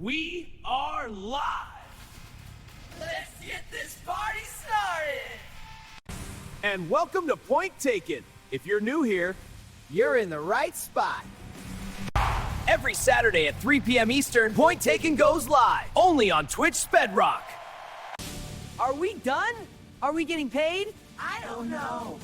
We are live! Let's get this party started! And welcome to Point Taken. If you're new here, you're in the right spot. Every Saturday at 3 p.m. Eastern, Point Taken goes live, only on Twitch Bedrock. Are we done? Are we getting paid? I don't know.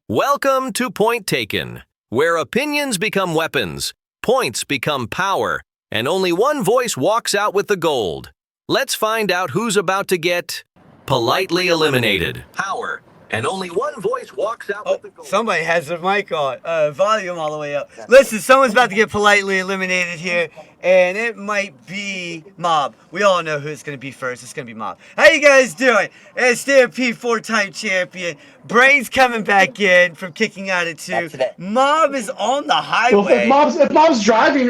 Welcome to Point Taken, where opinions become weapons, points become power, and only one voice walks out with the gold. Let's find out who's about to get politely eliminated. Power, and only one voice walks out with the gold. Somebody has their mic on, volume all the way up. Listen, someone's about to get politely eliminated here, and it might be Mob. We all know who it's going to be first. It's going to be Mob. How you guys doing? It's Stampede 4-time champion. Brains coming back in from kicking out at 2. Mob is on the highway. Well, if Mob's driving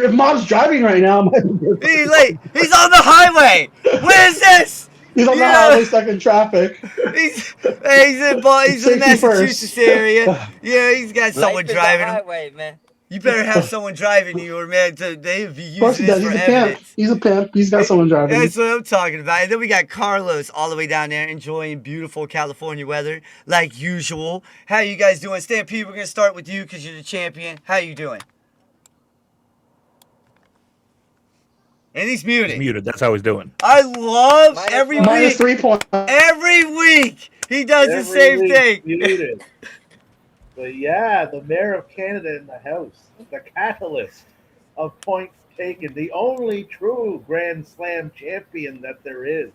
right now, He's late. He's on the highway. What is this? He's on the highway stuck in traffic. He's in the Massachusetts area. Yeah, he's got someone driving him. Highway, man. You better have someone driving you, or man, they'd be Of course using he this does. for evidence. He's a pimp. He's got someone driving. That's what I'm talking about. And then we got Carlos all the way down there enjoying beautiful California weather, like usual. How you guys doing? Stampede, we're going to start with you because you're the champion. How you doing? And he's muted. He's muted. That's how he's doing. I love every week. Minus 3 points. Every week he does the same thing. Muted. But yeah, the mayor of Canada in the house, the catalyst of Points Taken, the only true Grand Slam champion that there is.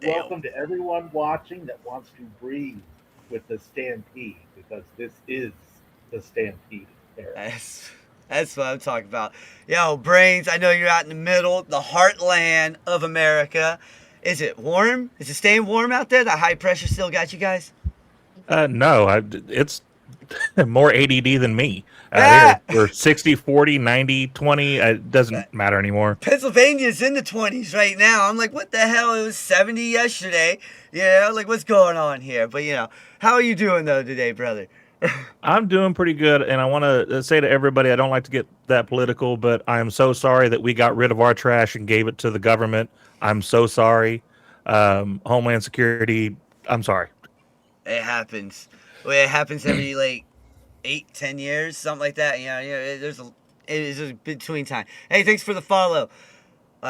Damn. Welcome to everyone watching that wants to breathe with the Stampede, because this is the Stampede era. That's what I'm talking about. Yo, Brains, I know you're out in the middle, the heartland of America. Is it warm? Is it staying warm out there? The high pressure still got you guys? No, it's more ADD than me. We're 60, 40, 90, 20. It doesn't matter anymore. Pennsylvania's in the 20s right now. I'm like, what the hell? It was 70 yesterday. Yeah, like, what's going on here? But, how are you doing, though, today, brother? I'm doing pretty good, and I want to say to everybody, I don't like to get that political, but I am so sorry that we got rid of our trash and gave it to the government. I'm so sorry. Homeland Security, I'm sorry. It happens. Well, it happens every, 8-10 years, something like that. It is a between time. Hey, thanks for the follow.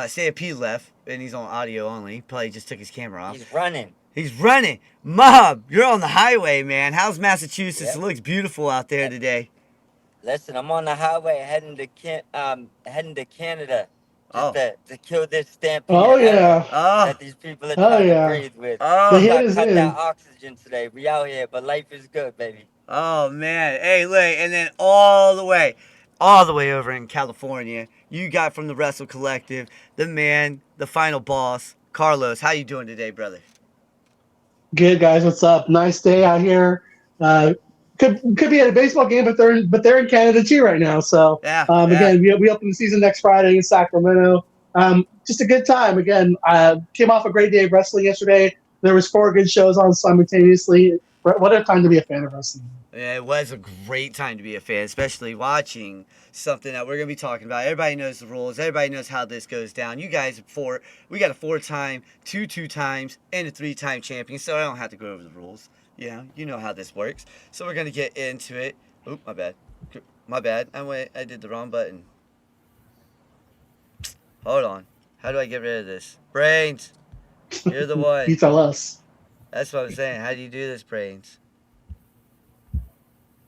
Stampede left, and he's on audio only. Probably just took his camera off. He's running. He's running. Mob, you're on the highway, man. How's Massachusetts? Yep. It looks beautiful out there today. Listen, I'm on the highway heading to Canada to kill this stampede. Oh, yeah. That these people are trying to breathe with. Oh, The Got hit is cut in. that oxygen today. We out here, but life is good, baby. Oh, man. Hey, look, and then all the way over in California, you got from the Wrestle Collective, the man, the final boss, Carlos. How you doing today, brother? Good, guys. What's up? Nice day out here. Could be at a baseball game, but they're in Canada too right now. So again, we open the season next Friday in Sacramento. Just a good time. Again, came off a great day of wrestling yesterday. There was 4 good shows on simultaneously. What a time to be a fan of wrestling. Yeah, it was a great time to be a fan, especially watching something that we're going to be talking about. Everybody knows the rules. Everybody knows how this goes down. You guys we got a 4-time, 2 times, and a 3-time champion, so I don't have to go over the rules. You know how this works. So we're going to get into it. Oop, my bad. I did the wrong button. Hold on. How do I get rid of this? Brains, you're the one. You tell us. That's what I'm saying. How do you do this, Brains?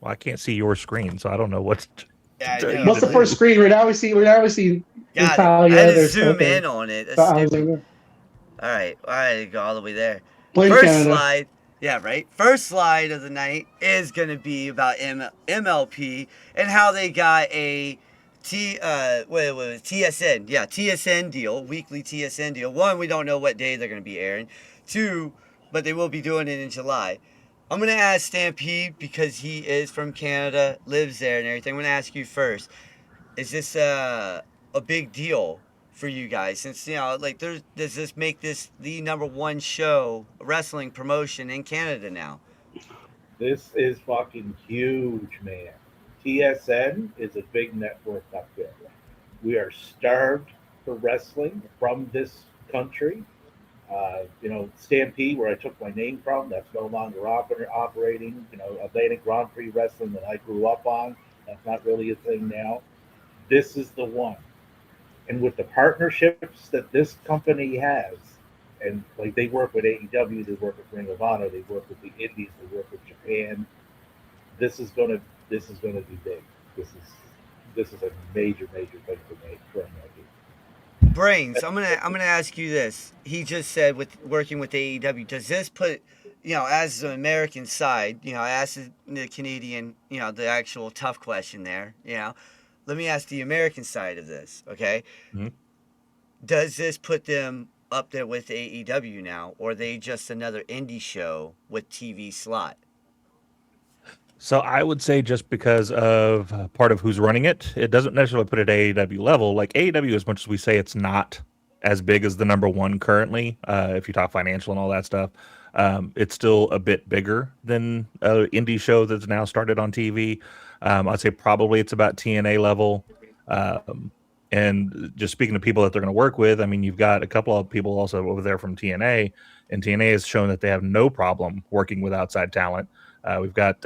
Well, I can't see your screen, so I don't know what's. Yeah, I know. What's the first screen? Right now we see. God, I had to zoom in on it. That's stupid. All right, go all the way there. First Canada. slide. Yeah, right. First slide of the night is going to be about MLP and how they got a TSN. Yeah, TSN deal, weekly TSN deal. 1, we don't know what day they're going to be airing. 2, but they will be doing it in July. I'm going to ask Stampede because he is from Canada, lives there and everything. I'm going to ask you first. Is this a big deal for you guys? Since, does this make this the #1 show, wrestling promotion in Canada now? This is fucking huge, man. TSN is a big network up there. We are starved for wrestling from this country. Stampede, where I took my name from, that's no longer operating. Atlantic Grand Prix Wrestling that I grew up on, that's not really a thing now. This is the one. And with the partnerships that this company has, and like they work with AEW, they work with Ring of Honor, they work with the Indies, they work with Japan. This is gonna be big. This is a major thing for me. Brains, I'm gonna ask you this. He just said with working with AEW, does this put, as the American side, I asked the Canadian, the actual tough question there, Let me ask the American side of this, okay? Mm-hmm. Does this put them up there with AEW now, or are they just another indie show with TV slot? So I would say just because of part of who's running it, it doesn't necessarily put it at AEW level. Like AEW, as much as we say it's not as big as the number one currently, if you talk financial and all that stuff, it's still a bit bigger than an indie show that's now started on TV. I'd say probably it's about TNA level. And just speaking to people that they're going to work with, I mean, you've got a couple of people also over there from TNA, and TNA has shown that they have no problem working with outside talent. We've got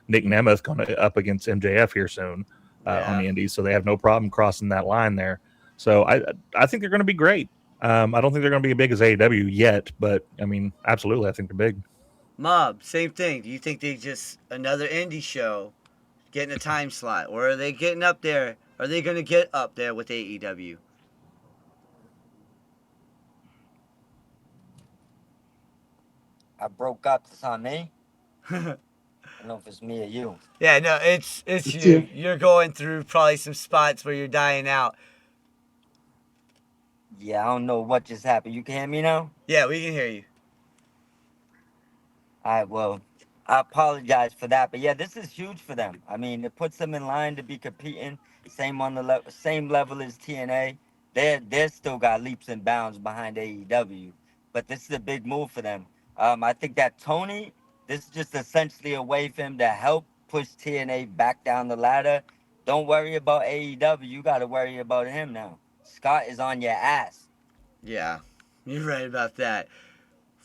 Nick Nemeth going up against MJF here soon on the Indies, so they have no problem crossing that line there. So I think they're going to be great. I don't think they're going to be as big as AEW yet, but I mean, absolutely, I think they're big. Mob, same thing. Do you think they just another indie show getting a time slot, or are they getting up there? Are they going to get up there with AEW? I broke up. It's on me. I don't know if it's me or you. Yeah, no, it's you. You're going through probably some spots where you're dying out. Yeah, I don't know what just happened. You can hear me now? Yeah, we can hear you. All right, well, I apologize for that, but yeah, this is huge for them. I mean, it puts them in line to be competing, same level as TNA. They're still got leaps and bounds behind AEW, but this is a big move for them. I think that Tony, this is just essentially a way for him to help push TNA back down the ladder. Don't worry about AEW. You got to worry about him now. Scott is on your ass. Yeah, you're right about that.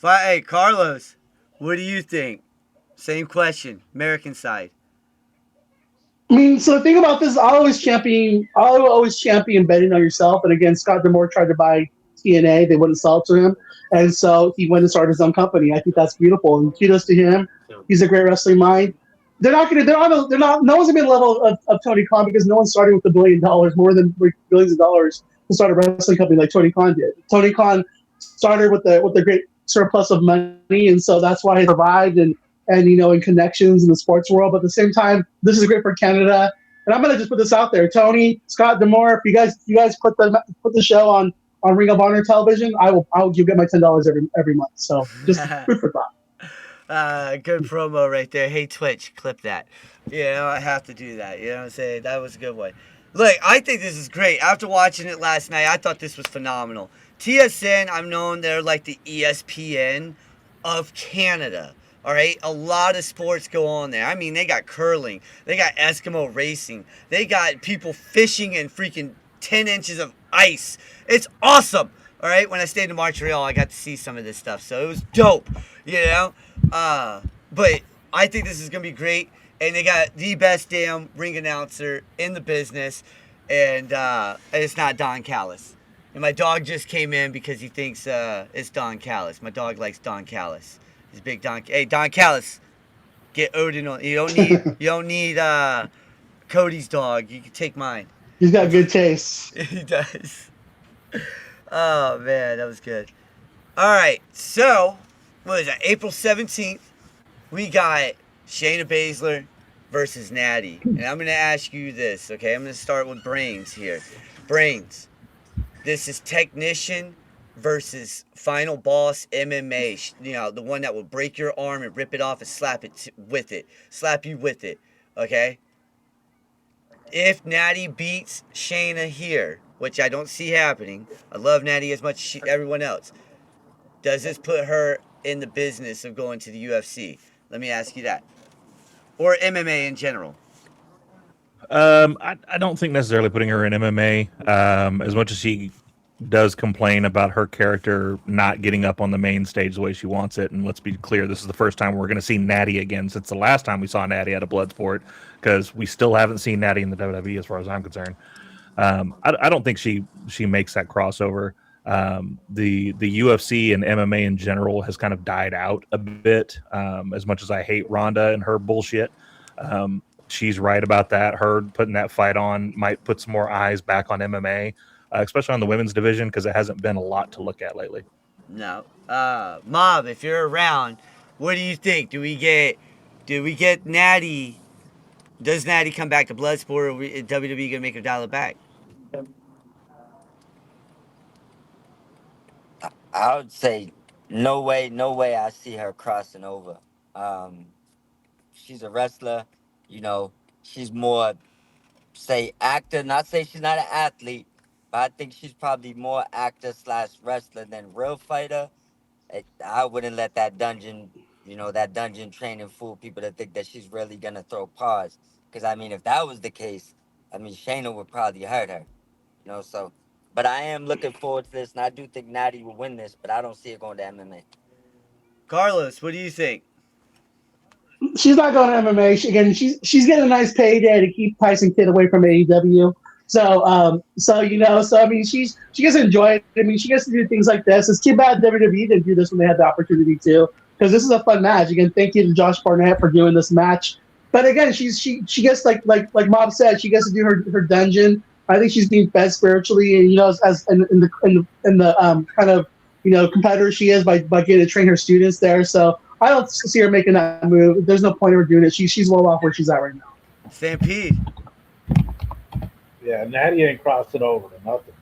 Hey, Carlos, what do you think? Same question, American side. I mean, so the thing about this, I always champion betting on yourself. And again, Scott D'Amore tried to buy TNA, they wouldn't sell it to him, and so he went and started his own company. I think that's beautiful, and kudos to him. He's a great wrestling mind. No one's gonna be at the level of Tony Khan, because no one started with $1 billion, more than billions of dollars, to start a wrestling company like Tony Khan did. Tony Khan started with the great surplus of money, and so that's why he survived and in connections in the sports world. But at the same time, this is great for Canada. And I'm gonna just put this out there, Tony, Scott D'Amore, if you guys put the show on Ring of Honor television, I'll get my $10 every month. So just food for thought. Good promo right there. Hey, Twitch, clip that. I have to do that. You know what I'm saying? That was a good one. Look, I think this is great. After watching it last night, I thought this was phenomenal. TSN, I've known they're like the ESPN of Canada. All right, a lot of sports go on there. I mean, they got curling, they got Eskimo racing, they got people fishing in freaking 10 inches of ice. It's awesome. All right, when I stayed in Montreal, I got to see some of this stuff, so it was dope. But I think this is gonna be great, and they got the best damn ring announcer in the business, and it's not Don Callis. And my dog just came in because he thinks it's Don Callis. My dog likes Don Callis. He's a big Don. Hey, Don Callis, get Odin on. You don't need Cody's dog. You can take mine. He's got good taste. He does. Oh man, that was good. All right, so what is that? April 17th, we got Shayna Baszler versus Natty, and I'm gonna ask you this. Okay, I'm gonna start with Brains here. Brains, this is technician versus final boss MMA, the one that will break your arm and rip it off and slap you with it, okay? If Natty beats Shayna here, which I don't see happening, I love Natty as much as everyone else, does this put her in the business of going to the UFC? Let me ask you that. Or MMA in general. I don't think necessarily putting her in MMA, as much as she does complain about her character not getting up on the main stage the way she wants it. And let's be clear, this is the first time we're going to see Natty again since the last time we saw Natty at a Bloodsport, because we still haven't seen Natty in the WWE as far as I'm concerned. I don't think she makes that crossover. The UFC and MMA in general has kind of died out a bit. As much as I hate Ronda and her bullshit, she's right about that. Her putting that fight on might put some more eyes back on MMA. Especially on the women's division, because it hasn't been a lot to look at lately. No. Mob, if you're around, what do you think? Do we get Natty? Does Natty come back to Bloodsport, or is WWE gonna make her dial it back? I would say no way I see her crossing over. She's a wrestler, she's more, say, actor, not say she's not an athlete, but I think she's probably more actor / wrestler than real fighter. I wouldn't let that dungeon training fool people to think that she's really going to throw paws. Because, if that was the case, Shayna would probably hurt her. So. But I am looking forward to this, and I do think Natty will win this, but I don't see it going to MMA. Carlos, what do you think? She's not going to MMA. She's getting a nice payday to keep Tyson Kidd away from AEW. She gets to enjoy it. She gets to do things like this. It's too bad WWE didn't do this when they had the opportunity to, because this is a fun match. Again, thank you to Josh Barnett for doing this match. But again, she gets like Mob said, she gets to do her dungeon. I think she's being fed spiritually, and as in the kind of competitor she is by getting to train her students there. So I don't see her making that move. There's no point in her doing it. She's well off where she's at right now. Stampede. Yeah, Natty ain't crossing over to nothing.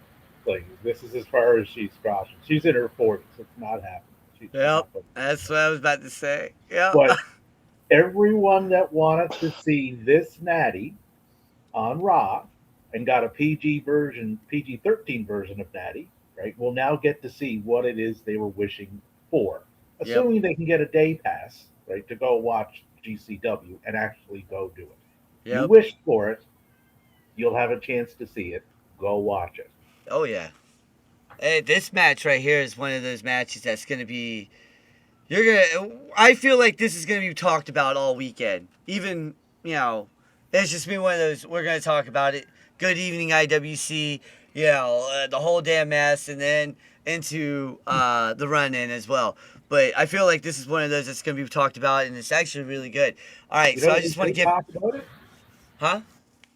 Like, this is as far as she's crossing. She's in her 40s. It's not happening. Yep, that's what I was about to say. Yeah. But everyone that wanted to see this Natty on Raw and got a PG-13 version of Natty, right, will now get to see what it is they were wishing for. Assuming they can get a day pass, right, to go watch GCW and actually go do it. Yep. You wished for it, you'll have a chance to see it. Go watch it. Oh, yeah. Hey, this match right here is one of those matches that's going to be... I feel like this is going to be talked about all weekend. Even, it's just been one of those, we're going to talk about it. Good evening, IWC, the whole damn mess, and then into the run-in as well. But I feel like this is one of those that's going to be talked about, and it's actually really good. All right, so I just want to get... talk about it? Huh?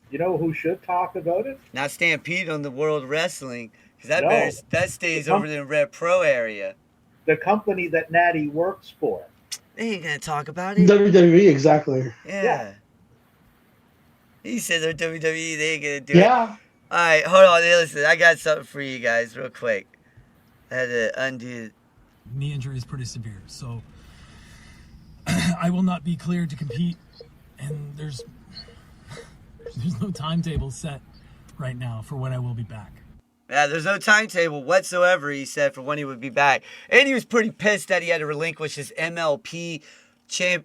You know who should talk about it? Not Stampede on the World Wrestling, because that stays over in the Red Pro area. The company that Natty works for. They ain't going to talk about it. WWE, exactly. Yeah. He said they're WWE, they ain't going to do it. Yeah. All right, hold on. Listen, I got something for you guys real quick. I had to undo. Knee injury is pretty severe, so I will not be cleared to compete, and there's no timetable set right now for when I will be back. Yeah, there's no timetable whatsoever, he said, for when he would be back. And he was pretty pissed that he had to relinquish his MLP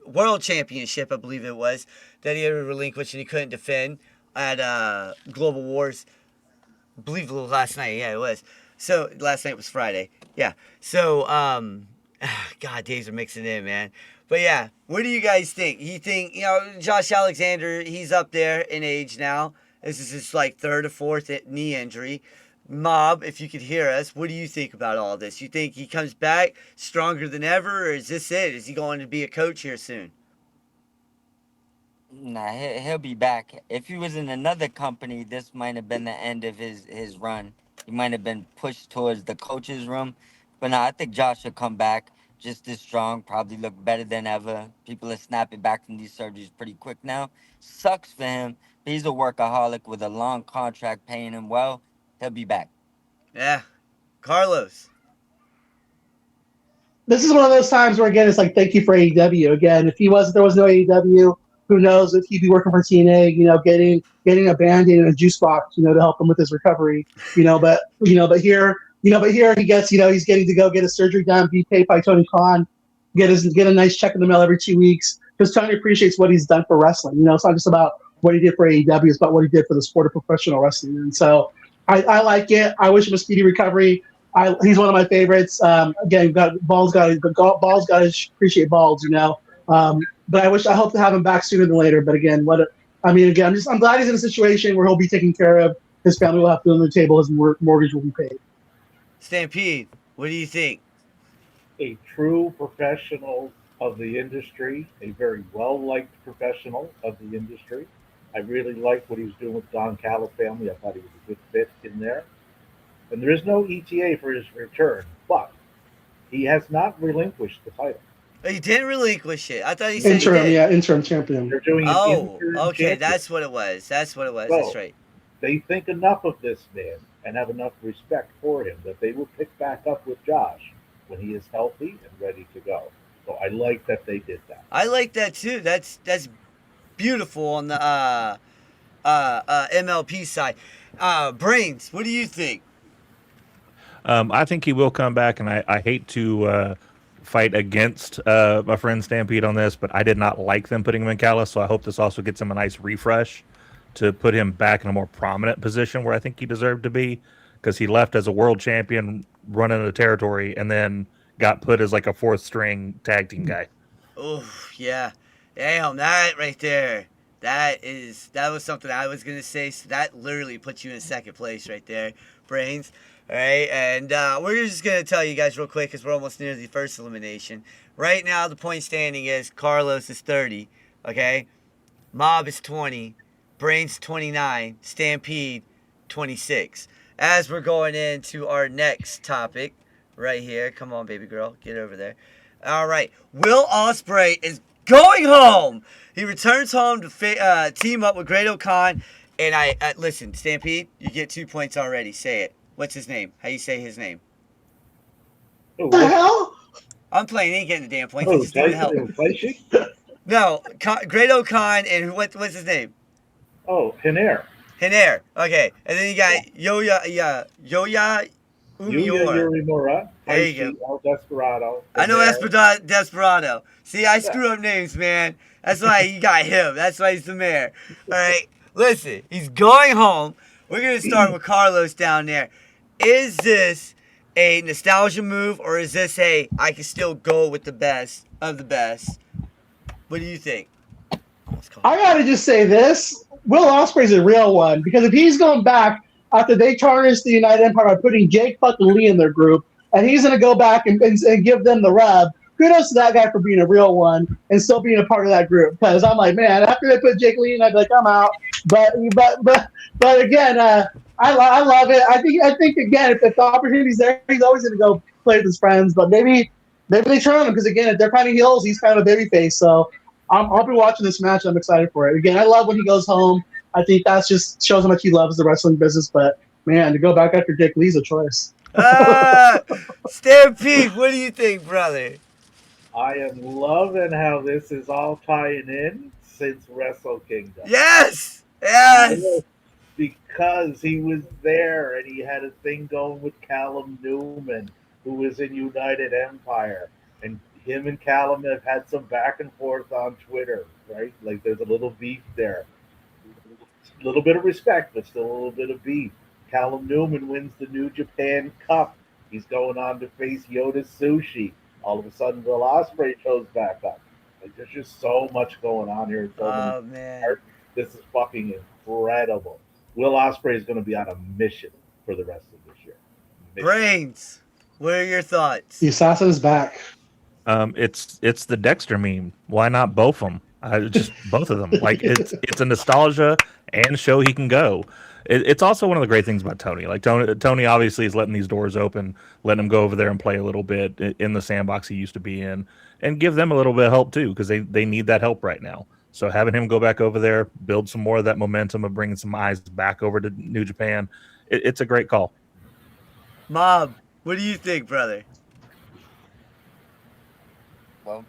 World Championship, I believe it was, that he had to relinquish and he couldn't defend at Global Wars. I believe last night. Yeah, it was. So, last night was Friday. Yeah. So, God, days are mixing in, man. But yeah, what do you guys think? You think, Josh Alexander, he's up there in age now. This is his, third or fourth knee injury. Mob, if you could hear us, what do you think about all this? You think he comes back stronger than ever, or is this it? Is he going to be a coach here soon? Nah, he'll be back. If he was in another company, this might have been the end of his run. He might have been pushed towards the coach's room. But I think Josh will come back just as strong, probably look better than ever. People are snapping back from these surgeries pretty quick now. Sucks for him, but he's a workaholic with a long contract paying him well. He'll be back. Yeah. Carlos. This is one of those times where, again, it's like, thank you for AEW. Again, if there was no AEW, who knows if he'd be working for TNA, getting a Band-Aid and a juice box, to help him with his recovery, but here he gets, he's getting to go get his surgery done, be paid by Tony Khan, get a nice check in the mail every 2 weeks, because Tony appreciates what he's done for wrestling. It's not just about what he did for AEW, it's about what he did for the sport of professional wrestling. And so, I like it. I wish him a speedy recovery. He's one of my favorites. Again, Ball's got to appreciate Balls, but I hope to have him back sooner than later. But again, I'm glad he's in a situation where he'll be taken care of. His family will have food on the table. His mortgage will be paid. Stampede, what do you think? A true professional of the industry, a very well-liked professional of the industry. I really liked what he was doing with Don Callis family. I thought he was a good fit in there. And there is no ETA for his return, but he has not relinquished the title. He didn't relinquish it. I thought he said interim, he did. interim champion. They're doing okay, champion. that's what it was. That's So, That's right. They think enough of this man and have enough respect for him that they will pick back up with Josh when he is healthy and ready to go. So I like that they did that. I like that too. That's beautiful on the MLP side. Brains, what do you think? I think he will come back, and I hate to fight against my friend Stampede on this, but I did not like them putting him in Callis, so I hope this also gets him a nice refresh to put him back in a more prominent position where I think he deserved to be, because he left as a world champion running the territory and then got put as like a fourth string tag team guy. Oh, yeah. Damn, that right there. That was something I was going to say. So that literally puts you in second place right there, Brains. All right, and we're just going to tell you guys real quick because we're almost near the first elimination. Right now, the point standing is Carlos is 30, okay? Mob is 20. Brains 29. Stampede 26. As we're going into our next topic right here. Come on, baby girl. Get over there. All right. Will Ospreay is going home. He returns home to team up with Great-O-Khan. And listen, Stampede, you get 2 points already. Say it. What's his name? How you say his name? What the hell? I'm playing. He ain't getting the damn points. He's just doing help. No, Great-O-Khan and what's his name? Oh, Hinair. Hinair. Okay. And then you got Yoya Uemura. There you go. El Desperado. I know Desperado. See, I screw up names, man. That's why you got him. That's why he's the mayor. All right. Listen, he's going home. We're going to start with Carlos down there. Is this a nostalgia move, or is this I can still go with the best of the best? What do you think? I gotta just say this: Will Ospreay's a real one, because if he's going back after they tarnished the United Empire by putting Jake fucking Lee in their group, and he's gonna go back and give them the rub, kudos to that guy for being a real one and still being a part of that group. Because I'm like, man, after they put Jake Lee in, I'd be like, I'm out. But again, I love it. I think again, if the opportunity's there, he's always gonna go play with his friends. But maybe they turn him, because again, if they're kind of heels, he's kind of a babyface. So I'll be watching this match. I'm excited for it. Again, I love when he goes home. I think that just shows how much he loves the wrestling business. But man, to go back after Dick Lee's a choice. Stampede, what do you think, brother? I am loving how this is all tying in since Wrestle Kingdom. Yes! Because he was there and he had a thing going with Callum Newman, who was in United Empire. And him and Callum have had some back and forth on Twitter, right? Like there's a little beef there. A little bit of respect, but still a little bit of beef. Callum Newman wins the New Japan Cup. He's going on to face Yoda Sushi. All of a sudden, Will Ospreay shows back up. Like, there's just so much going on here. Oh, man. This is fucking incredible. Will Ospreay is going to be on a mission for the rest of this year. Brains, what are your thoughts? The assassin's back. It's the Dexter meme. Why not both of them? Just both of them. Like it's a nostalgia and show he can go. It's also one of the great things about Tony. Like Tony obviously is letting these doors open, letting him go over there and play a little bit in the sandbox he used to be in, and give them a little bit of help too, because they need that help right now. So having him go back over there, build some more of that momentum of bringing some eyes back over to New Japan, it's a great call. Mob, what do you think, brother? Well,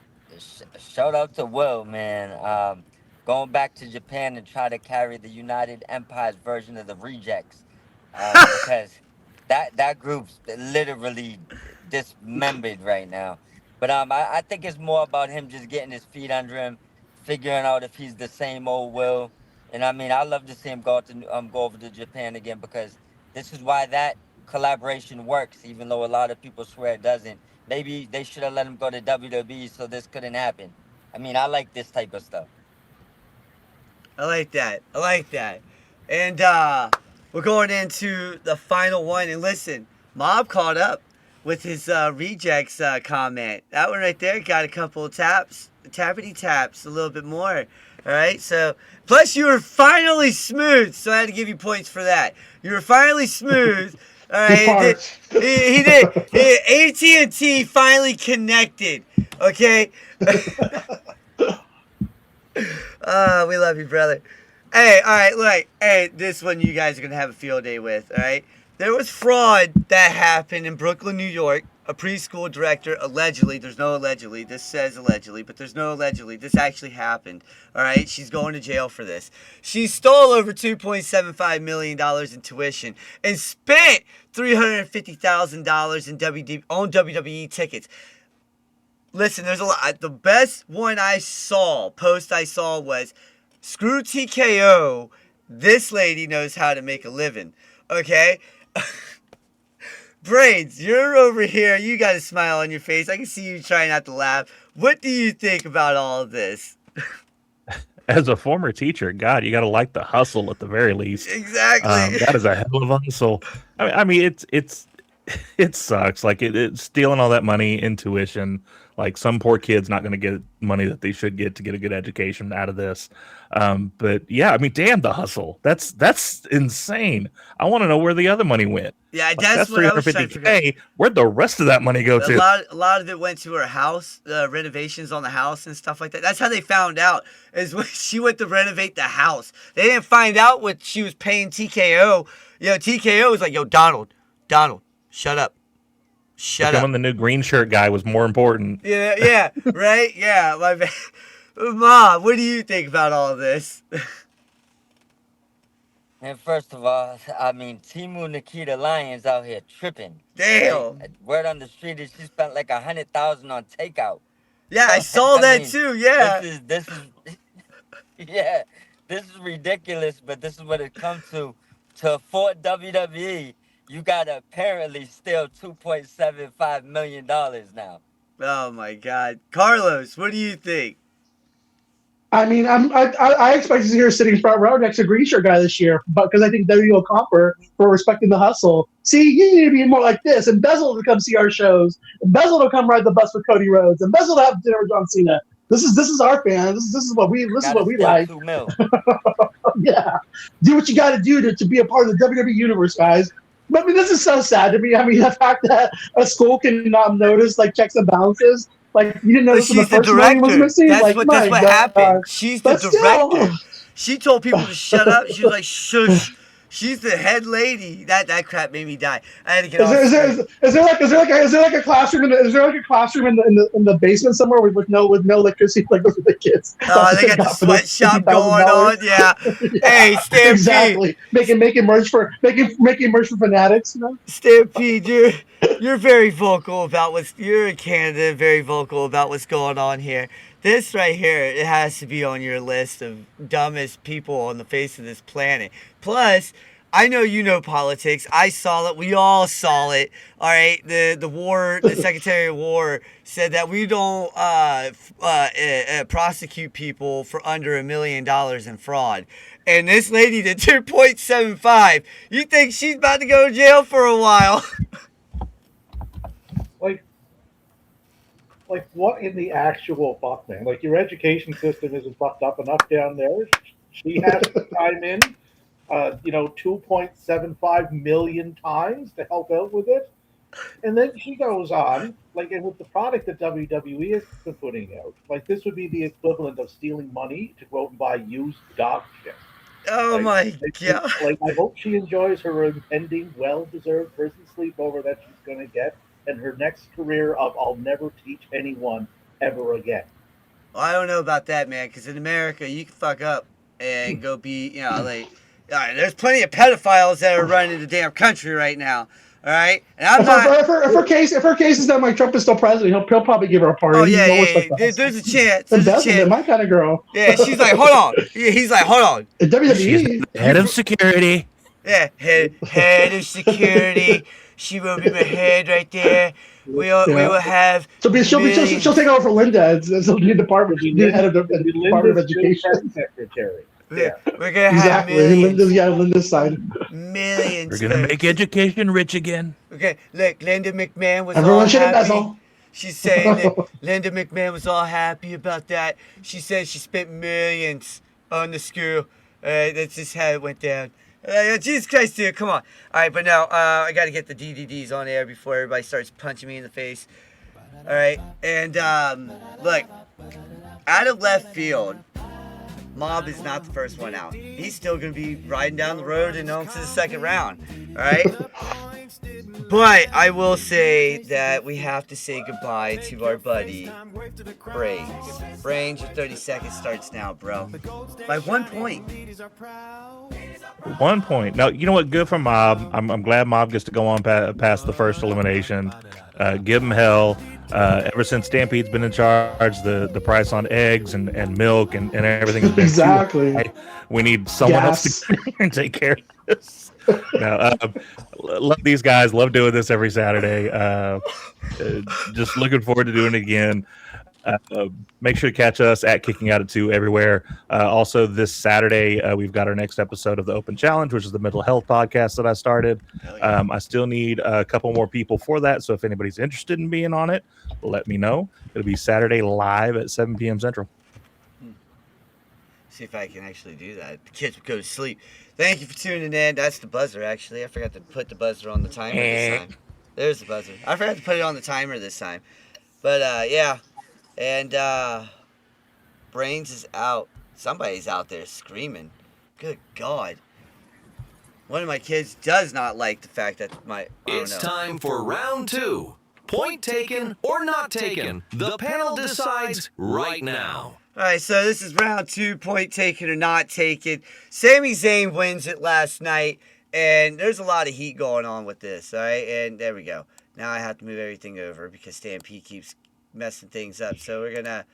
shout out to Will, man. Going back to Japan and try to carry the United Empire's version of the Rejects, because that group's literally dismembered right now. But I think it's more about him just getting his feet under him, figuring out if he's the same old Will. And I mean, I'd love to see him go over to Japan again, because This is why that collaboration works, even though a lot of people swear it doesn't. Maybe they should have let him go to WWE so this couldn't happen. I mean, I like this type of stuff. I like that. I like that. And we're going into the final one. And listen, Mob caught up with his rejects comment. That one right there got a couple of taps, tappity taps, a little bit more. All right, so plus you were finally smooth, so I had to give you points for that. You were finally smooth. All right, he did. AT&T finally connected. Okay. We love you, brother. Hey, all right, look. Hey, this one you guys are gonna have a field day with. All right, there was fraud that happened in Brooklyn, New York. A preschool director allegedly, there's no allegedly, this says allegedly, but there's no allegedly, this actually happened, all right? She's going to jail for this. She stole over $2.75 million in tuition and spent $350,000 in on WWE tickets. Listen, there's a lot. The best one post I saw was, screw TKO, this lady knows how to make a living, okay? Brains, you're over here. You got a smile on your face. I can see you trying not to laugh. What do you think about all of this? As a former teacher, God, you got to like the hustle at the very least. Exactly. That is a hell of a hustle. I mean, it sucks. Like it's stealing all that money in tuition. Like some poor kid's not going to get money that they should get to get a good education out of this. But yeah, I mean, damn the hustle. That's insane. I want to know where the other money went. Yeah, that's what I was trying to figure out. Where'd the rest of that money go to? A lot of it went to her house, renovations on the house and stuff like that. That's how they found out, is when she went to renovate the house. They didn't find out what she was paying TKO. You know, TKO was like, yo, Donald, shut up. Shut Becoming the new green shirt guy was more important. Yeah, right? Yeah, my man. Mom, what do you think about all this? And first of all, I mean, Timu Nikita Lyons out here tripping. Damn. Word on the street is she spent like $100,000 on takeout. Yeah, I saw that too. Yeah. This is yeah, this is ridiculous. But this is what it comes to. To afford WWE, you gotta apparently steal $2.75 million now. Oh my God, Carlos, what do you think? I mean, I expect to see her sitting front row next to Green Shirt Guy this year, but because I think WWE will comp her for respecting the hustle. See, you need to be more like this. Embezzle to come see our shows. Embezzle to come ride the bus with Cody Rhodes. Embezzle to have dinner with John Cena. This is our fans. This is what we like. Yeah, do what you got to do to be a part of the WWE universe, guys. But I mean, this is so sad to me. I mean, the fact that a school can not notice like checks and balances. Like you didn't notice the first one was missing. That's like, what happened. She's the director. She told people to shut up. She was like, shush. She's the head lady. That crap made me die. I had to get off. Is there like a classroom in the basement somewhere with no electricity? Like those are the kids. Oh, they got the sweatshop going on. Yeah. Hey, Stampede. Exactly. Making merch for fanatics. You know? Stampede, you're very vocal about you're in Canada. Very vocal about what's going on here. This right here, it has to be on your list of dumbest people on the face of this planet. Plus, I know you know politics. I saw it. We all saw it. All right. The Secretary of War said that we don't prosecute people for under $1 million in fraud. And this lady did 2.75. You think she's about to go to jail for a while? Like, what in the actual fuck, man? Like, your education system isn't fucked up enough down there. She has to chime in, 2.75 million times to help out with it. And then she goes on, like, and with the product that WWE has been putting out, like, this would be the equivalent of stealing money to go out and buy used dog shit. Oh, my God. Like, I hope she enjoys her impending, well-deserved prison sleepover that she's going to get. And her next career of I'll never teach anyone ever again. Well, I don't know about that, man, because in America, you can fuck up and go be, there's plenty of pedophiles that are running the damn country right now. All right? And I'm if her case is that Mike Trump is still president, he'll probably give her a party. Oh, yeah. There's a chance. My kind of girl. Yeah, she's like, hold on. He's like, hold on. WWE. Head of security. Yeah, head of security. She will be my head right there. We will have. She'll take over for Linda. It's a new department. She'll be the head of the Department of Education. Secretary. Yeah. We're gonna have Exactly. millions. Linda's side. Millions. We're gonna make education rich again. Okay, look, Linda McMahon was Everyone all should happy. embezzle. She's saying that Linda McMahon was all happy about that. She said she spent millions on the school. That's just how it went down. Jesus Christ, dude, come on. All right, but now I got to get the DVDs on air before everybody starts punching me in the face. All right, and look, out of left field, Mob is not the first one out. He's still going to be riding down the road and on to the second round. All right? But I will say that we have to say goodbye to our buddy, Brains. Brains, your 30 seconds starts now, bro. By 1 point. 1 point. Now, you know what? Good for Mob. I'm glad Mob gets to go on past the first elimination. Give him hell. Ever since Stampede's been in charge, the price on eggs and milk and everything has been exactly. too high. We need someone else to take care of this. No, love these guys. Love doing this every Saturday. Just looking forward to doing it again. Make sure to catch us at Kicking Out at 2 everywhere. Also, this Saturday, we've got our next episode of the Open Challenge, which is the mental health podcast that I started. I still need a couple more people for that. So if anybody's interested in being on it, let me know. It'll be Saturday live at 7 p.m. Central. See if I can actually do that. The kids will go to sleep. Thank you for tuning in. That's the buzzer, actually. I forgot to put the buzzer on the timer this time. There's the buzzer. I forgot to put it on the timer this time. But, yeah. And Brains is out. Somebody's out there screaming. Good God. One of my kids does not like the fact that It's time for round 2. Point taken or not taken. The panel decides right now. All right, so this is round 2, point taken or not taken. Sami Zayn wins it last night, and there's a lot of heat going on with this, all right? And there we go. Now I have to move everything over because Stampede keeps messing things up. So we're gonna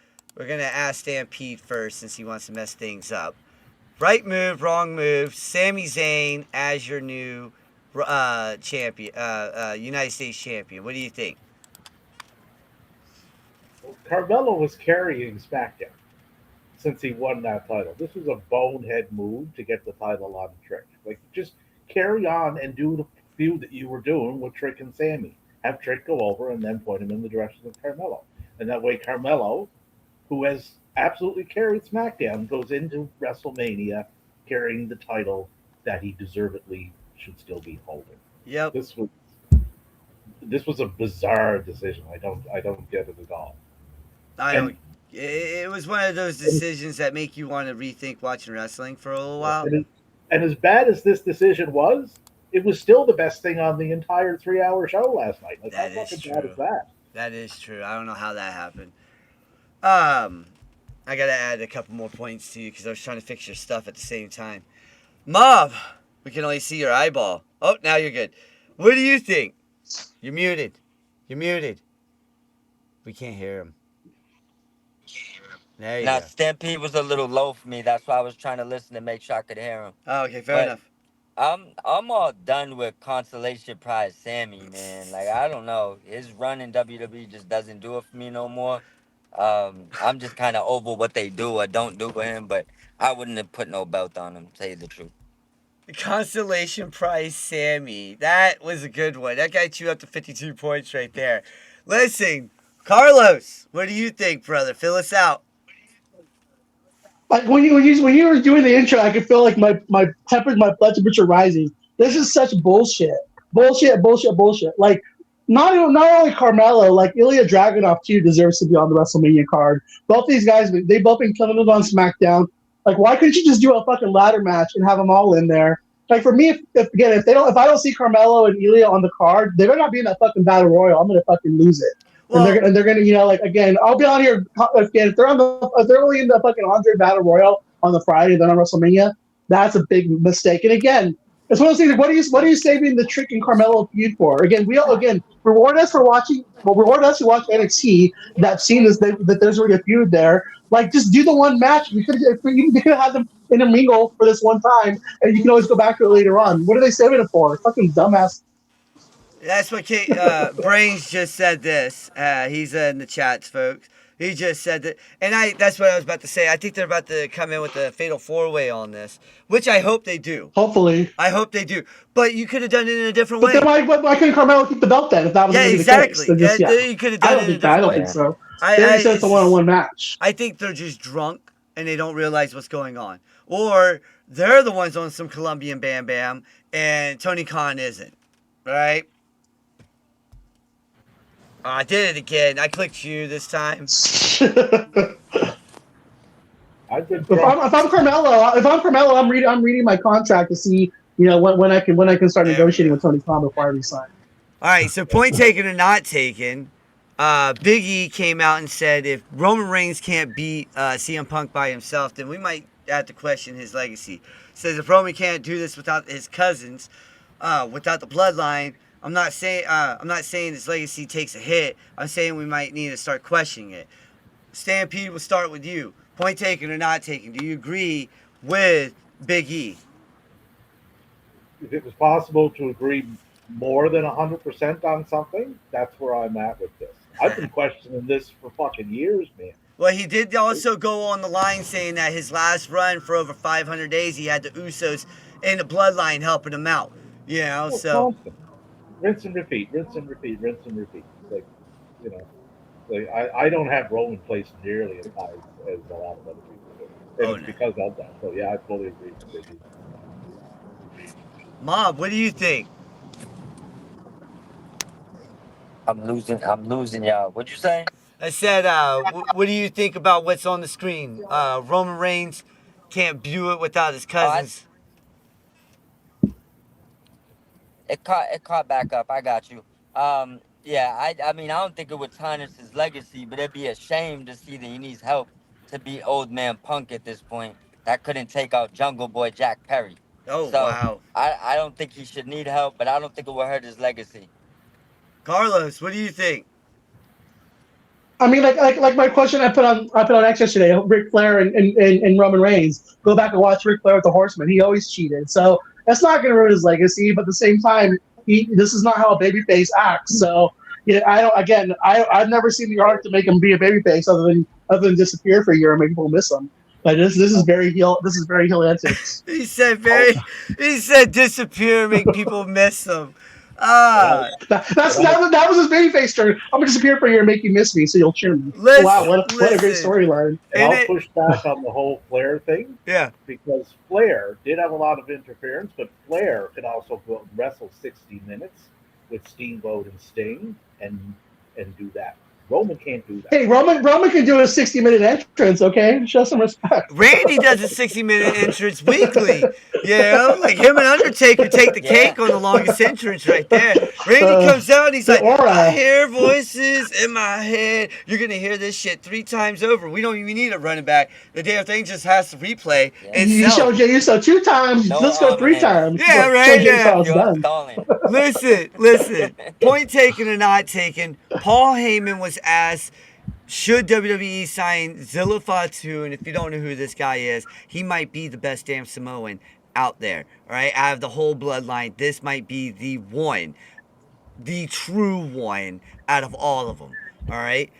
ask Stampede first since he wants to mess things up. Right move, wrong move. Sami Zayn as your new champion, United States champion. What do you think? Carmelo was carrying SmackDown since he won that title. This was a bonehead move to get the title on Trick. Like, just carry on and do the feud that you were doing with Trick and Sammy. Have Trick go over and then point him in the direction of Carmelo. And that way Carmelo, who has absolutely carried SmackDown, goes into WrestleMania carrying the title that he deservedly should still be holding. Yep. This was a bizarre decision. I don't get it at all. It was one of those decisions that make you want to rethink watching wrestling for a little while. And as bad as this decision was, it was still the best thing on the entire 3-hour show last night. Like, that how is fucking true. bad is that? That is true. I don't know how that happened. I got to add a couple more points to you because I was trying to fix your stuff at the same time. Mob, we can only see your eyeball. Oh, now you're good. What do you think? You're muted. You're muted. We can't hear him. There you Now, go. Stampede was a little low for me. That's why I was trying to listen to make sure I could hear him. Oh, okay, fair enough. I'm all done with Consolation Prize Sammy, man. Like, I don't know. His run in WWE just doesn't do it for me no more. I'm just kind of over what they do or don't do with him, but I wouldn't have put no belt on him, to tell you the truth. The Consolation Prize Sammy. That was a good one. That got you up to 52 points right there. Listen, Carlos, what do you think, brother? Fill us out. Like when you were doing the intro, I could feel like my blood temperature rising. This is such bullshit. Like not only Carmelo, like Ilya Dragunov too deserves to be on the WrestleMania card. Both these guys, they both been killing it on SmackDown. Like, why couldn't you just do a fucking ladder match and have them all in there? Like, for me, if I don't see Carmelo and Ilya on the card, they better not be in that fucking battle royal. I'm gonna fucking lose it. Well, and they're gonna, like, again, I'll be on here again. If they're only in the fucking 100 battle royal on the Friday, then on WrestleMania, that's a big mistake. And again, It's one of those things. Like, what are you saving the Trick and Carmelo feud for? Again, reward us for watching. Well, reward us who watch NXT that seen this that there's already a feud there. Like, just do the one match. You could have had them intermingle for this one time, and you can always go back to it later on. What are they saving it for? Fucking dumbass. That's what Brains just said. This he's in the chats, folks. He just said that, and that's what I was about to say. I think they're about to come in with a fatal 4-way on this, which I hope they do. Hopefully. I hope they do. But you could have done it in a different way. Then why couldn't Carmelo keep the belt then if that was exactly. the case? You could have done it in a different way. I don't think so. They said it's a one-on-one match. I think they're just drunk and they don't realize what's going on. Or they're the ones on some Colombian Bam Bam and Tony Khan isn't. Right? Oh, I did it again. I clicked you this time. If I'm Carmelo, I'm reading my contract to see when I can start negotiating with Tony Khan before I resign. All right, so point taken or not taken. Big E came out and said if Roman Reigns can't beat CM Punk by himself, then we might have to question his legacy. Says if Roman can't do this without his cousins, without the bloodline. I'm not saying his legacy takes a hit. I'm saying we might need to start questioning it. Stampede, we'll start with you. Point taken or not taken, do you agree with Big E? If it was possible to agree more than 100% on something, that's where I'm at with this. I've been questioning this for fucking years, man. Well, he did also go on the line saying that his last run for over 500 days, he had the Usos and the Bloodline helping him out. So... Rinse and repeat, rinse and repeat, rinse and repeat. I don't have Roman placed nearly as high as a lot of other people do. And it's because of that. So yeah, I fully agree with you. Mob, what do you think? I'm losing y'all. What'd you say? I said, what do you think about what's on the screen? Roman Reigns can't view it without his cousins. It caught back up. I got you. Yeah, I mean, I don't think it would tarnish his legacy, but it'd be a shame to see that he needs help to beat Old Man Punk at this point. That couldn't take out Jungle Boy Jack Perry. Wow. I don't think he should need help, but I don't think it will hurt his legacy. Carlos, what do you think? I mean, like my question I put on X yesterday, Ric Flair and Roman Reigns. Go back and watch Ric Flair with the Horsemen. He always cheated, so that's not going to ruin his legacy. But at the same time, this is not how a babyface acts. So I've never seen the art to make him be a babyface other than disappear for a year and make people miss him. Like this is very heel. This is very heel antics. He said disappear and make people miss him. That was his babyface turn. I'm gonna disappear for a year and make you miss me, so you'll cheer me. Wow, what a great storyline! And I'll push back on the whole Flair thing. Yeah, because Flair did have a lot of interference, but Flair could also wrestle 60 minutes with Steamboat and Sting and do that. Roman can't do that. Hey, Roman can do a 60-minute entrance, okay? Show some respect. Randy does a 60-minute entrance weekly. Like him and Undertaker take the cake on the longest entrance right there. Randy comes out and he's like, I hear voices in my head. You're going to hear this shit 3 times over. We don't even need a running back. The damn thing just has to replay. You showed Jey Uso 2 times. Let's go 3 times. Yeah, right. Listen. Point taken or not taken, Paul Heyman was asked, should WWE sign Zilla Fatu? And if you don't know who this guy is, he might be the best damn Samoan out there. All right, out of the whole bloodline, this might be the one, the true one out of all of them. All right.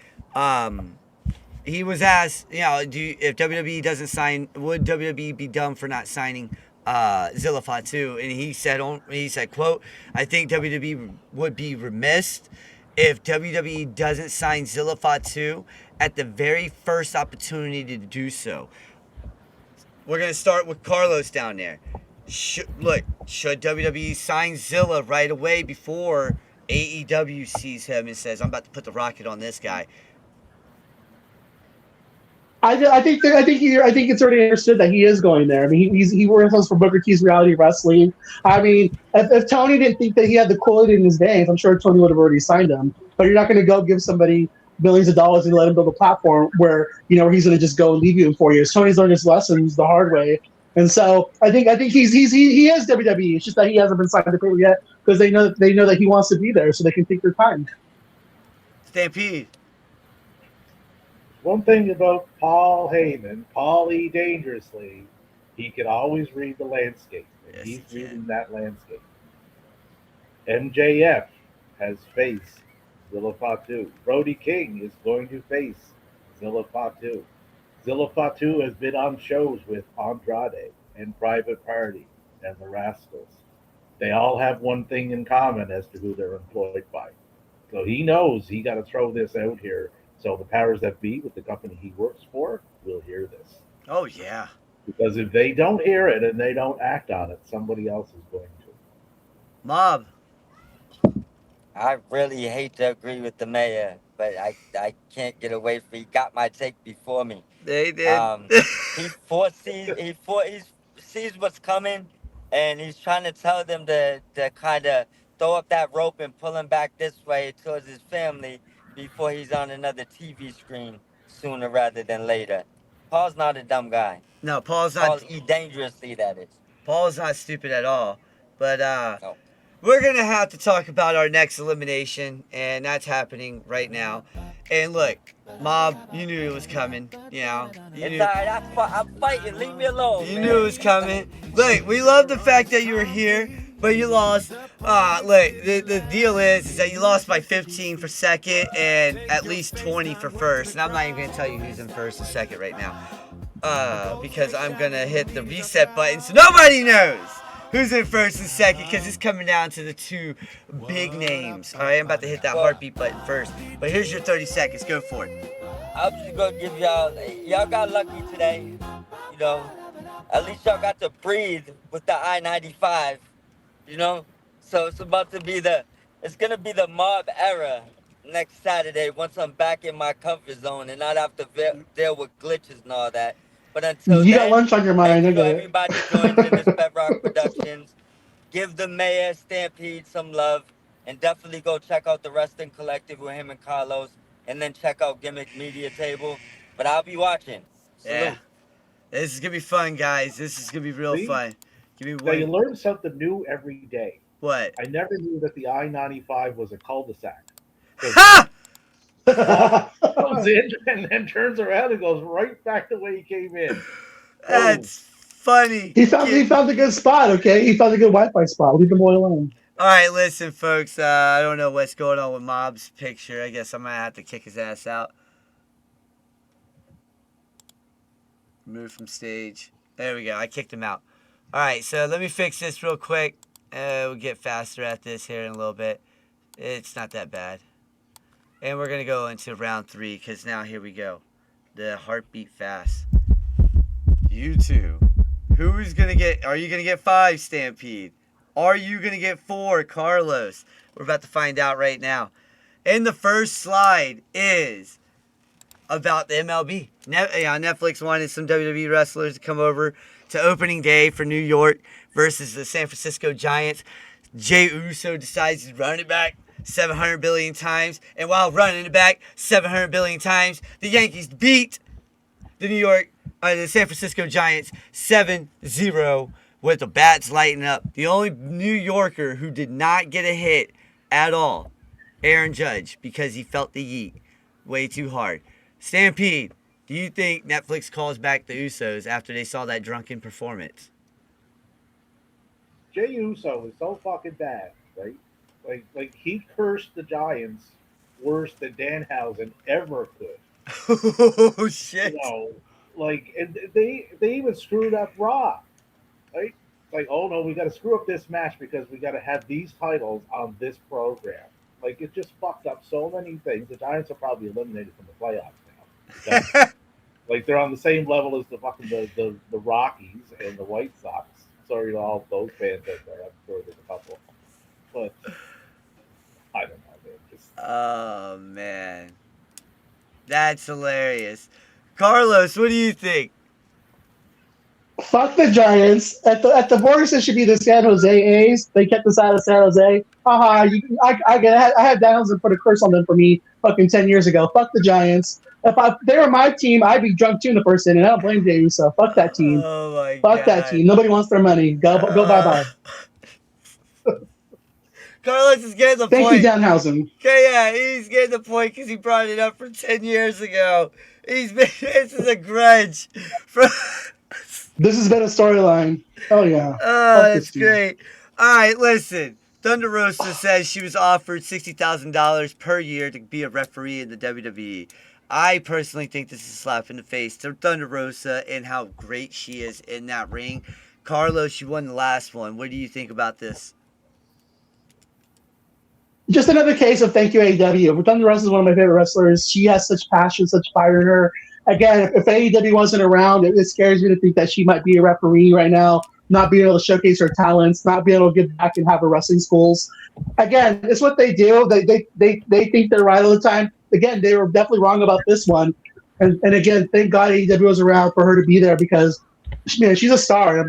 He was asked, if WWE doesn't sign, would WWE be dumb for not signing Zilla Fatu? And he said, quote, I think WWE would be remiss if WWE doesn't sign Zilla Fatu at the very first opportunity to do so. We're going to start with Carlos down there. Should WWE sign Zilla right away before AEW sees him and says, I'm about to put the rocket on this guy? I think it's already understood that he is going there. I mean, he works for Booker T's Reality Wrestling. I mean, if Tony didn't think that he had the quality in his veins, I'm sure Tony would have already signed him. But you're not going to go give somebody millions of dollars and let him build a platform where he's going to just go and leave you in 4 years. Tony's learned his lessons the hard way, And so I think he is WWE. It's just that he hasn't been signed to paper yet because they know that he wants to be there, so they can take their time. Stampede. One thing about Paul Heyman, Paul E. Dangerously, he can always read the landscape. And Yes, he's he can. reading that landscape. MJF has faced Zilla Fatu. Brody King is going to face Zilla Fatu. Zilla Fatu has been on shows with Andrade and Private Party and the Rascals. They all have one thing in common as to who they're employed by. So he knows he got to throw this out here. So the powers that be with the company he works for will hear this. Oh, yeah. Because if they don't hear it and they don't act on it, somebody else is going to. Mob. I really hate to agree with the mayor, but I can't get away from. He got my take before me. They did. He sees what's coming, and he's trying to tell them to kind of throw up that rope and pull him back this way towards his family before he's on another TV screen sooner rather than later. Paul's not a dumb guy. No, Paul's not. Paul's dangerously, that is. Paul's not stupid at all. But No. we're going to have to talk about our next elimination, and that's happening right now. And look, Mob, you knew it was coming. You know, you It's knew, alright, I'm fighting. Leave me alone. you man. knew it was coming. Look, we love the fact that you were here, but you lost. Look, the deal is that you lost by 15 for second and at least 20 for first. And I'm not even going to tell you who's in first and second right now. Because I'm going to hit the reset button so nobody knows who's in first and second, because it's coming down to the two big names. All right, I'm about to hit that heartbeat button first. But here's your 30 seconds. Go for it. I'm just gonna give y'all got lucky today. You know, at least y'all got to breathe with the I-95. You know, so it's gonna be the Mob era next Saturday once I'm back in my comfort zone and not have to deal with glitches and all that. But until You then, got lunch on your mind. I thank you get it. everybody joins in this Bedrock Productions. Give the mayor Stampede some love, and definitely go check out the Wrestling Collective with him and Carlos, and then check out Gimmick Media Table. But I'll be watching. Salute. Yeah. This is going to be fun, guys. This is going to be real See? fun. Give me Now, you one. learn something new every day. What? I never knew that the I-95 was a cul-de-sac. Ha! Comes in and then turns around and goes right back the way he came in. That's funny. He found a good spot. Okay, he found a good Wi-Fi spot. Leave the boy alone. All right, listen, folks. I don't know what's going on with Mob's picture. I guess I'm going to have to kick his ass out. Move from stage. There we go. I kicked him out. All right, so let me fix this real quick. We'll get faster at this here in a little bit. It's not that bad. And we're going to go into round 3 because now here we go. The heartbeat fast. You two. Who's going to get... Are you going to get 5, Stampede? Are you going to get 4, Carlos? We're about to find out right now. And the first slide is about the MLB. Netflix wanted some WWE wrestlers to come over to opening day for New York versus the San Francisco Giants. Jey Uso decides to run it back 700 billion times. And while running it back 700 billion times, the Yankees beat the San Francisco Giants 7-0 with the bats lighting up. The only New Yorker who did not get a hit at all, Aaron Judge, because he felt the yeet way too hard. Stampede, do you think Netflix calls back the Usos after they saw that drunken performance? Jey Uso is so fucking bad, right? Like he cursed the Giants worse than Danhausen ever could. Oh shit! You know, and they even screwed up Raw, right? Like, oh no, we got to screw up this match because we got to have these titles on this program. Like, it just fucked up so many things. The Giants are probably eliminated from the playoffs now. Like, they're on the same level as the Rockies and the White Sox. Sorry to all those fans out there. I'm sure there's a couple. But I don't know, man. Oh, man. That's hilarious. Carlos, what do you think? Fuck the Giants. At the Borges, it should be the San Jose A's. They kept us out of San Jose. haha, I had Daniels and put a curse on them for me fucking 10 years ago. Fuck the Giants. If they were my team, I'd be drunk too in the first inning. I don't blame Jay Uso. Fuck that team. Oh my Fuck that god. team. Nobody wants their money. Go bye-bye. Carlos is getting the Thank point. you, Danhausen. Okay, yeah, he's getting the point because he brought it up from 10 years ago. This is a grudge. This has been a storyline. Oh, yeah. Oh, Fuck that's this team. great. All right, listen. Thunder Rosa says she was offered $60,000 per year to be a referee in the WWE. I personally think this is a slap in the face to Thunder Rosa and how great she is in that ring. Carlos, you won the last one. What do you think about this? Just another case of thank you, AEW. Thunder Rosa is one of my favorite wrestlers. She has such passion, such fire in her. Again, if AEW wasn't around, it scares me to think that she might be a referee right now, not being able to showcase her talents, not being able to give back and have her wrestling schools. Again, it's what they do. They think they're right all the time. Again, they were definitely wrong about this one. And again, thank God AEW was around for her to be there because, man, she's a star. And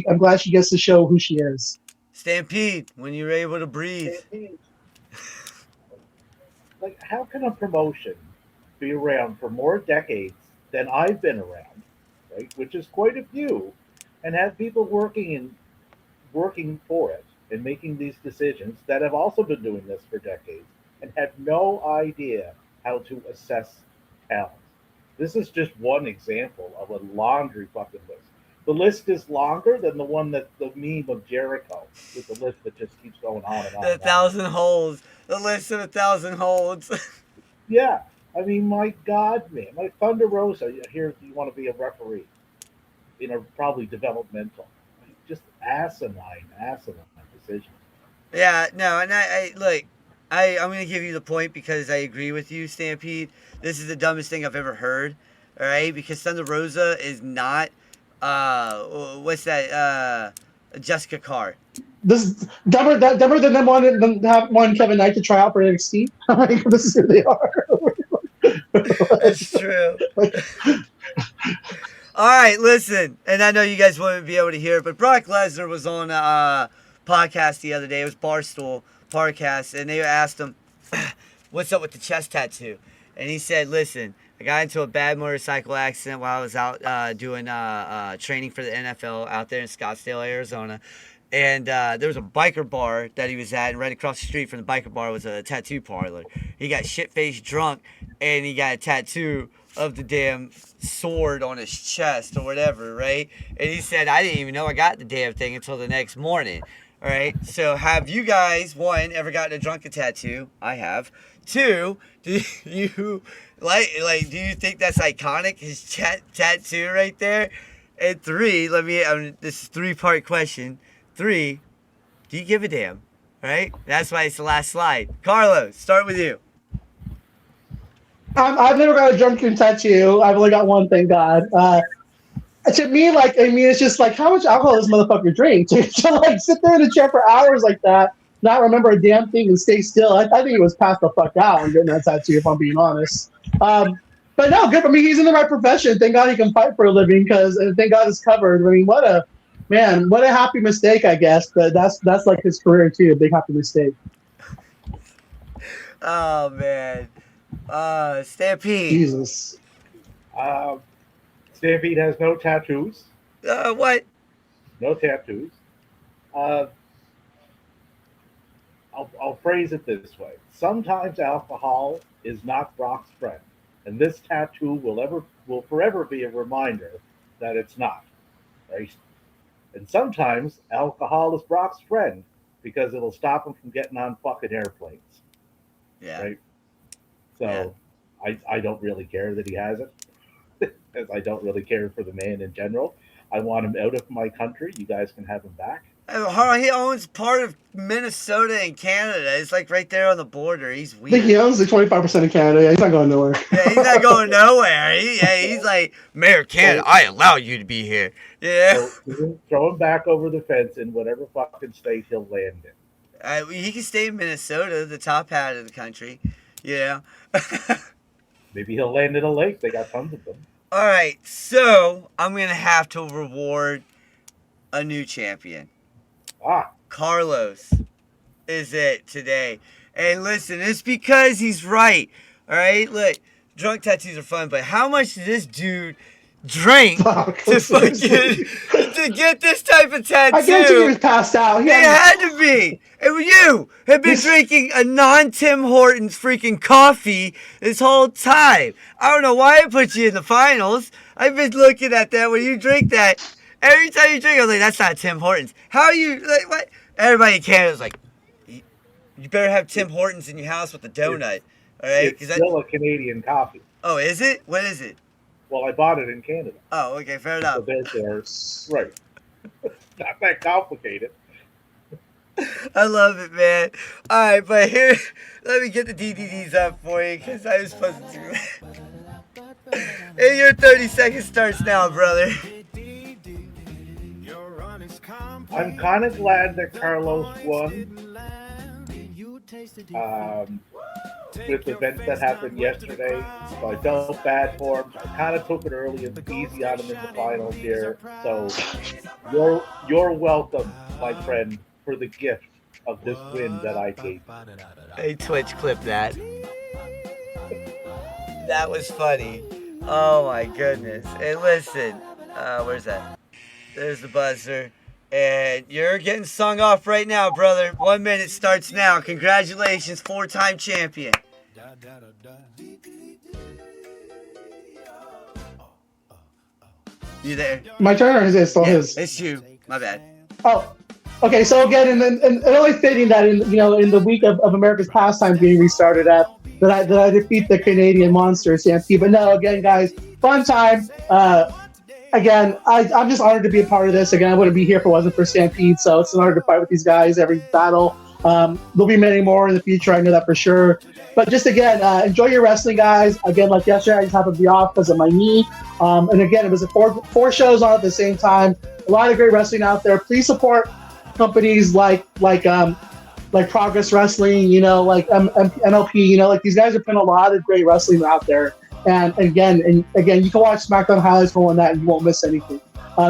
I'm glad she gets to show who she is. Stampede, when you're able to breathe. Like, how can a promotion be around for more decades than I've been around, right? Which is quite a few, and have people working for it and making these decisions that have also been doing this for decades and have no idea how to assess talent. This is just one example of a laundry fucking list. The list is longer than the one that the meme of Jericho with the list that just keeps going on and on. The and on. 1,000 holds. The list of 1,000 holds. Yeah. I mean, my God, man. Like Thunder Rosa, here you want to be a referee. Probably developmental. Just asinine decision. Yeah, no, and I look, I'm going to give you the point because I agree with you, Stampede. This is the dumbest thing I've ever heard, all right? Because Thunder Rosa is not, what's that, Jessica Carr. This is dumber than them wanting Kevin Knight to try out for NXT. This is who they are. That's true. All right, listen, and I know you guys won't be able to hear it, but Brock Lesnar was on a podcast the other day. It was Barstool podcast, and they asked him, what's up with the chest tattoo? And he said, listen, I got into a bad motorcycle accident while I was out doing training for the NFL out there in Scottsdale, Arizona. And there was a biker bar that he was at, and right across the street from the biker bar was a tattoo parlor. He got shit-faced drunk, and he got a tattoo of the damn sword on his chest or whatever, right? And he said, I didn't even know I got the damn thing until the next morning. All right, so have you guys, one, ever gotten a drunken tattoo? I have. Two, do you do you think that's iconic, his tattoo right there? And three, this is a 3-part question. 3, do you give a damn? Right? That's why it's the last slide. Carlos, start with you. I've never got a drunken tattoo. I've only got one, thank God. To me, it's just like, how much alcohol does this motherfucker drink? To sit there in the chair for hours like that, not remember a damn thing and stay still. I think he was passed the fuck out and getting that tattoo, if I'm being honest. But no, good for me. He's in the right profession. Thank God he can fight for a living because thank God it's covered. I mean, what a happy mistake, I guess. But that's like his career too, a big happy mistake. Oh man, Stampede. Jesus. Stampede has no tattoos. What? No tattoos. I'll phrase it this way. Sometimes alcohol is not Brock's friend. And this tattoo will forever be a reminder that it's not. Right? And sometimes alcohol is Brock's friend because it'll stop him from getting on fucking airplanes. Yeah. Right? So I don't really care that he has it. Because I don't really care for the man in general. I want him out of my country. You guys can have him back. He owns part of Minnesota and Canada. It's like right there on the border. He's weird. I think he owns like 25% of Canada. Yeah, he's not going nowhere. Yeah, he's not going nowhere. He's like, Mayor of Canada, I allow you to be here. Yeah. So throw him back over the fence in whatever fucking state he'll land in. He can stay in Minnesota, the top hat of the country. Yeah. Maybe he'll land in a lake. They got tons of them. All right, so I'm going to have to reward a new champion. Ah. Carlos, is it today. And listen, it's because he's right. All right, look, drunk tattoos are fun, but how much did this dude drink to get this type of tattoo? I guarantee he was passed out. It had to be. And you have been drinking a non-Tim Hortons freaking coffee this whole time. I don't know why I put you in the finals. I've been looking at that when you drink that. Every time you drink, I was like, that's not Tim Hortons. How are you, like, what? Everybody in Canada was like, you better have Tim Hortons in your house with a donut. All right? It's still a Canadian coffee. Oh, is it? What is it? Well, I bought it in Canada. Oh, okay, fair enough. So therefore, right. Not that complicated. I love it, man. All right, but here, let me get the DDDs up for you because I was supposed to do that. And your 30 seconds starts now, brother. I'm kind of glad that Carlos won. With the events that happened yesterday, so I felt bad for him. I kind of took it early and easy on him in the finals here. So you're welcome, my friend, for the gift of this win that I gave. Hey, Twitch, clip that. That was funny. Oh my goodness. And listen, where's that? There's the buzzer. And you're getting sung off right now, brother. 1 minute starts now. Congratulations, 4-time champion. You there? My turn, or is it still his? It's you. My bad. Oh, okay. So again, and only fitting that in the week of America's pastime being restarted that I defeat the Canadian monster Stampede. But no, again, guys, fun time. Again, I'm just honored to be a part of this. Again, I wouldn't be here if it wasn't for Stampede, so it's an honor to fight with these guys every battle. There'll be many more in the future, I know that for sure. But just again, enjoy your wrestling, guys. Again, like yesterday, I just happened to be off because of my knee. And again, it was four shows on at the same time. A lot of great wrestling out there. Please support companies like Progress Wrestling, like NLP. Like these guys are putting a lot of great wrestling out there. And again, you can watch SmackDown highlights for one that and you won't miss anything.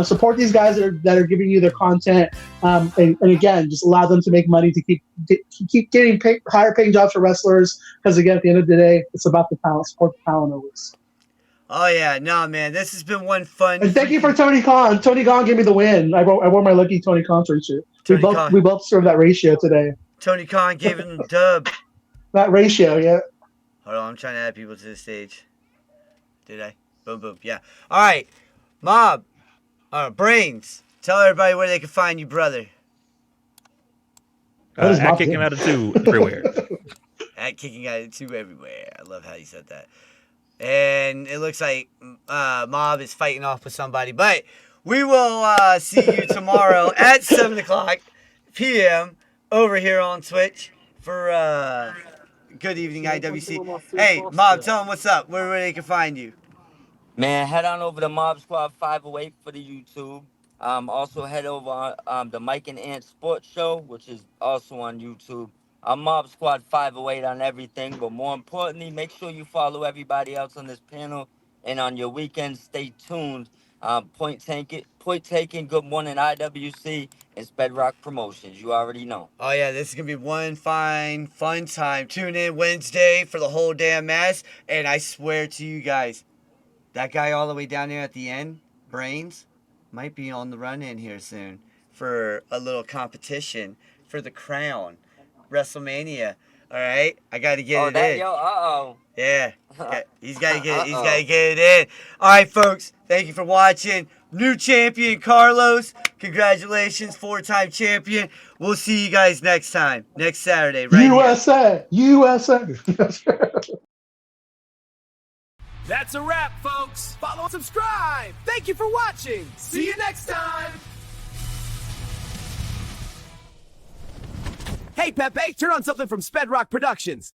Support these guys that are giving you their content, and again, just allow them to make money to keep getting higher paying jobs for wrestlers. Because again, at the end of the day, it's about the talent. Support the talent always. Oh yeah, no man, this has been one fun. And thank you for Tony Khan. Tony Khan gave me the win. I wore my lucky Tony Khan shirt. We both served that ratio today. Tony Khan gave him the dub. That ratio, yeah. Hold on, I'm trying to add people to the stage. Did I? Boom, boom. Yeah. All right, Mob. Brains. Tell everybody where they can find you, brother. At Kicking Attitude everywhere. At Kicking Attitude everywhere. I love how you said that. And it looks like Mob is fighting off with somebody. But we will see you tomorrow at 7 o'clock p.m. over here on Twitch for Good Evening IWC. Hey, Mob, tell them what's up. Where they can find you. Man, head on over to Mob Squad 508 for the YouTube. Also head over the Mike and Ant Sports Show, which is also on YouTube. I'm Mob Squad 508 on everything, but more importantly, make sure you follow everybody else on this panel. And on your weekends, stay tuned. Point Taken, Good Morning IWC, and Bedrock Promotions. You already know. Oh, yeah, this is going to be one fun time. Tune in Wednesday for the whole damn mess. And I swear to you guys, that guy all the way down there at the end, Brains, might be on the run in here soon for a little competition for the crown. WrestleMania. All right? I got to get it in. Yeah. He's got to get it. He's got to get it in. All right, folks. Thank you for watching. New champion, Carlos. Congratulations, 4-time champion. We'll see you guys next time. Next Saturday, right USA. here. USA. That's a wrap, folks. Follow and subscribe. Thank you for watching. See you next time. Hey, Pepe, turn on something from Spedrock Productions.